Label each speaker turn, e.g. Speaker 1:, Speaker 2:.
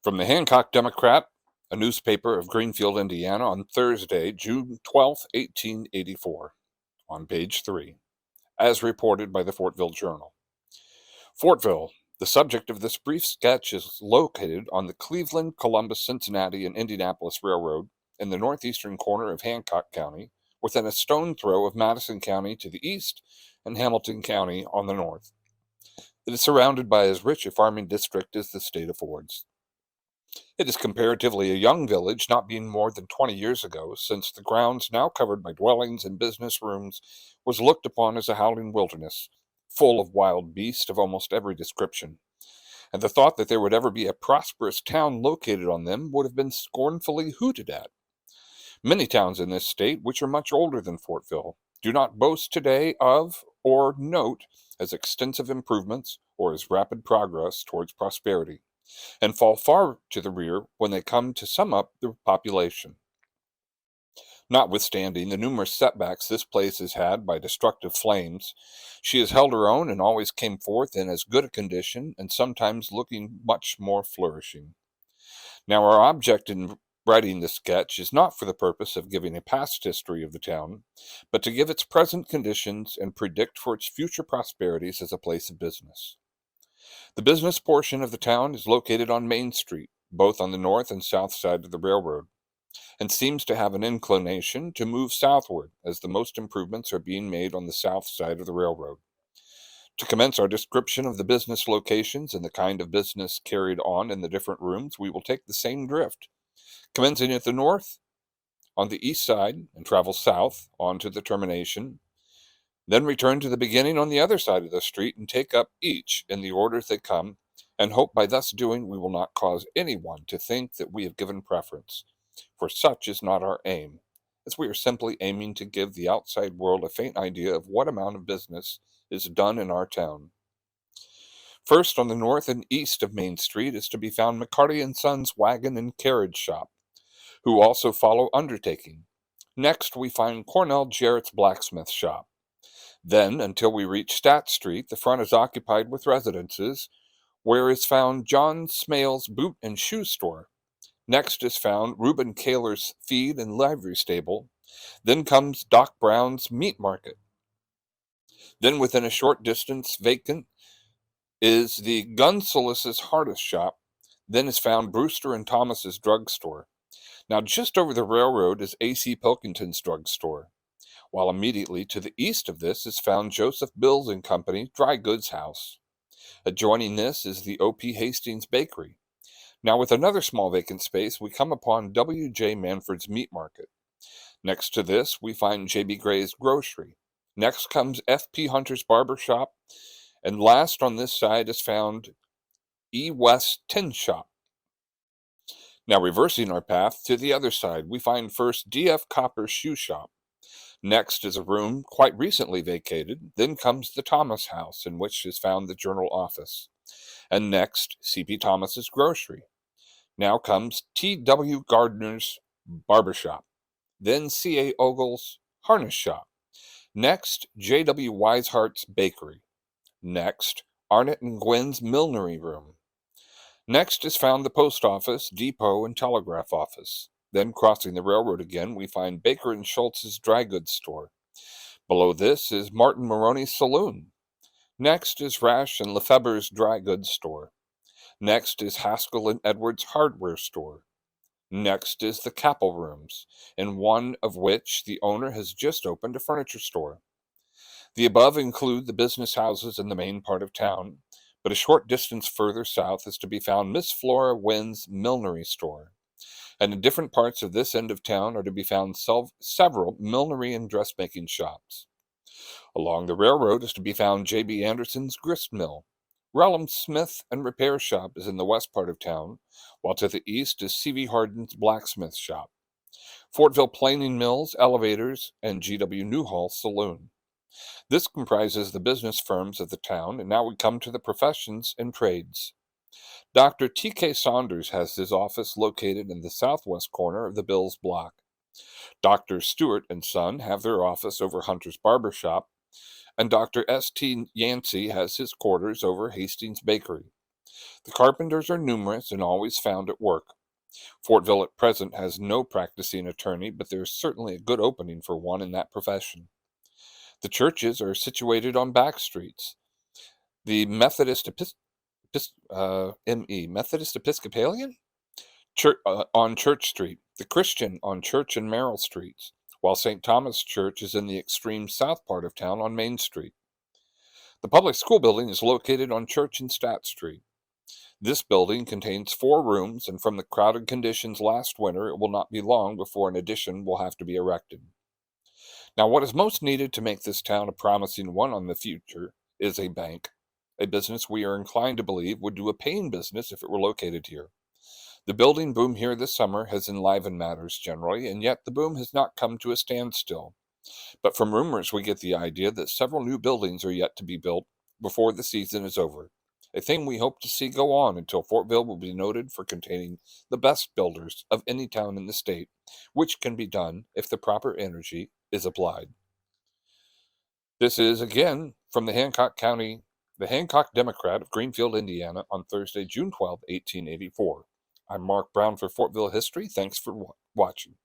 Speaker 1: From the Hancock Democrat, a newspaper of Greenfield, Indiana, on Thursday, June 12, 1884, on page 3, as reported by the Fortville Journal. Fortville, the subject of this brief sketch, is located on the Cleveland, Columbus, Cincinnati, and Indianapolis Railroad in the northeastern corner of Hancock County, within a stone throw of Madison County to the east and Hamilton County on the north. It is surrounded by as rich a farming district as the state affords. It is comparatively a young village, not being more than 20 years ago, since the grounds, now covered by dwellings and business rooms, was looked upon as a howling wilderness, full of wild beasts of almost every description, and the thought that there would ever be a prosperous town located on them would have been scornfully hooted at. Many towns in this state, which are much older than Fortville, do not boast today of or note as extensive improvements or as rapid progress towards prosperity, and fall far to the rear when they come to sum up the population. Notwithstanding the numerous setbacks this place has had by destructive flames, she has held her own and always came forth in as good a condition and sometimes looking much more flourishing. Now, our object in writing this sketch is not for the purpose of giving a past history of the town, but to give its present conditions and predict for its future prosperities as a place of business. The business portion of the town is located on Main Street, both on the north and south side of the railroad, and seems to have an inclination to move southward as the most improvements are being made on the south side of the railroad. To commence our description of the business locations and the kind of business carried on in the different rooms, we will take the same drift, commencing at the north on the east side and travel south on to the termination, then return to the beginning on the other side of the street and take up each in the order they come, and hope by thus doing we will not cause anyone to think that we have given preference, for such is not our aim, as we are simply aiming to give the outside world a faint idea of what amount of business is done in our town. First, on the north and east of Main Street is to be found McCarty & Sons Wagon and Carriage Shop, who also follow undertaking. Next, we find Cornell Jarrett's Blacksmith Shop. Then, until we reach Stat Street, the front is occupied with residences, where is found John Smale's Boot and Shoe Store. Next is found Reuben Kaler's Feed and Livery Stable. Then comes Doc Brown's Meat Market. Then, within a short distance vacant, is the Gunsalus's Harness Shop. Then is found Brewster and Thomas's Drug Store. Now, just over the railroad is A.C. Pilkington's Drug Store, while immediately to the east of this is found Joseph Bills and Company Dry Goods House. Adjoining this is the O.P. Hastings Bakery. Now, with another small vacant space, we come upon W.J. Manford's Meat Market. Next to this, we find J.B. Gray's Grocery. Next comes F.P. Hunter's Barber Shop. And last on this side is found E. West Tin Shop. Now, reversing our path to the other side, we find first D.F. Copper's Shoe Shop. Next is a room quite recently vacated. Then comes the Thomas House, in which is found the Journal office. And next, C.P. Thomas's Grocery. Now comes T.W. Gardner's Barber Shop. Then C.A. Ogle's Harness Shop. Next, J.W. Wisehart's Bakery. Next, Arnott and Gwynn's Millinery Room. Next is found the Post Office, Depot, and Telegraph Office. Then, crossing the railroad again, we find Baker and Schultz's Dry Goods Store. Below this is Martin Maroney's Saloon. Next is Rash and Lefebvre's Dry Goods Store. Next is Haskell and Edwards' Hardware Store. Next is the Capel Rooms, in one of which the owner has just opened a furniture store. The above include the business houses in the main part of town, but a short distance further south is to be found Miss Flora Wynn's Millinery Store. And in different parts of this end of town are to be found several millinery and dressmaking shops. Along the railroad is to be found J.B. Anderson's Grist Mill. Rellum's Smith and Repair Shop is in the west part of town, while to the east is C.V. Hardin's Blacksmith Shop. Fortville Planing Mills, Elevators, and G.W. Newhall's Saloon. This comprises the business firms of the town, and now we come to the professions and trades. Dr. T.K. Saunders has his office located in the southwest corner of the Bills block. Dr. Stewart and Son have their office over Hunter's Barber Shop, and Dr. S.T. Yancey has his quarters over Hastings Bakery. The carpenters are numerous and always found at work. Fortville at present has no practicing attorney, but there is certainly a good opening for one in that profession. The churches are situated on back streets. The Methodist Episcopalian on Church Street, the Christian on Church and Merrill Streets, while St. Thomas Church is in the extreme south part of town on Main Street. The public school building is located on Church and Stat Street. This building contains 4 rooms, and from the crowded conditions last winter, it will not be long before an addition will have to be erected. Now, what is most needed to make this town a promising one on the future is a bank, a business we are inclined to believe would do a paying business if it were located here. The building boom here this summer has enlivened matters generally, and yet the boom has not come to a standstill. But from rumors, we get the idea that several new buildings are yet to be built before the season is over, a thing we hope to see go on until Fortville will be noted for containing the best builders of any town in the state, which can be done if the proper energy is applied. This is, again, from the Hancock Democrat of Greenfield, Indiana, on Thursday, June 12, 1884. I'm Mark Brown for Fortville History. Thanks for watching.